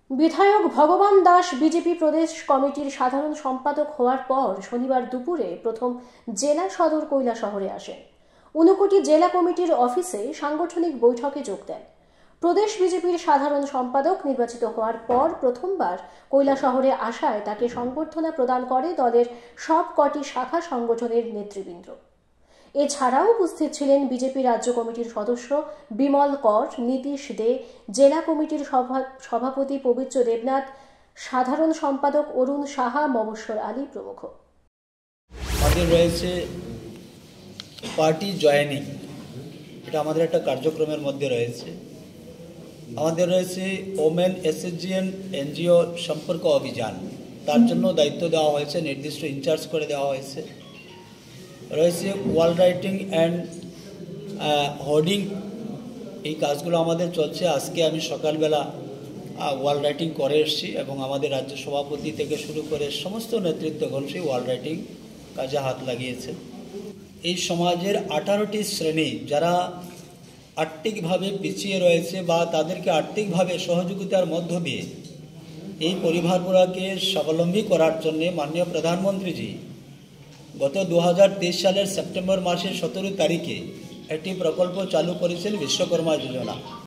বিধায়ক ভগবান দাস বিজেপি প্রদেশ কমিটির সাধারণ সম্পাদক হওয়ার পর শনিবার দুপুরে প্রথম জেলা সদর কৈলাসহরে আসেন। ঊনকোটি জেলা কমিটির অফিসে সাংগঠনিক বৈঠকে যোগ দেন। প্রদেশ বিজেপির সাধারণ সম্পাদক নির্বাচিত হওয়ার পর প্রথমবার কৈলাসহরে আসায় তাকে সংবর্ধনা প্রদান করে দলের সব কটি শাখা সংগঠনের নেতৃবৃন্দ। এছাড়াও উপস্থিত ছিলেন বিজেপি রাজ্য কমিটির সদস্য বিমল কর, নীতিশ দে, জেলা কমিটির সভাপতি পবিত্র দেবনাথ, সাধারণ সম্পাদক অরুণ সাহা, মবস্বর আলী প্রমুখ। আমাদের রয়েছে পার্টি জয়েনিং, এটা আমাদের একটা কার্যক্রমের মধ্যে রয়েছে। আমাদের রয়েছে ওমেন এসএসজিএন এনজিও সম্পর্ক অভিযান, তার জন্য দায়িত্ব দেওয়া হয়েছে, নির্দিষ্ট ইনচার্জ করে দেওয়া হয়েছে। রয়েছে ওয়াল রাইটিং অ্যান্ড হোর্ডিং, এই কাজগুলো আমাদের চলছে। আজকে আমি সকালবেলা ওয়াল রাইটিং করে এসেছি এবং আমাদের রাজ্য সভাপতি থেকে শুরু করে সমস্ত নেতৃত্বগণ সেই ওয়াল রাইটিং কাজে হাত লাগিয়েছে। এই সমাজের 18টি শ্রেণী যারা আর্থিকভাবে পিছিয়ে রয়েছে বা তাদেরকে আর্থিকভাবে সহযোগিতার মধ্য দিয়ে এই পরিবারগুলোকে স্বাবলম্বী করার জন্য মাননীয় প্রধানমন্ত্রীজি গত 2023 সালের সেপ্টেম্বর মাসের 17 তারিখে একটি প্রকল্প চালু করেছেন, বিশ্বকর্মা যোজনা।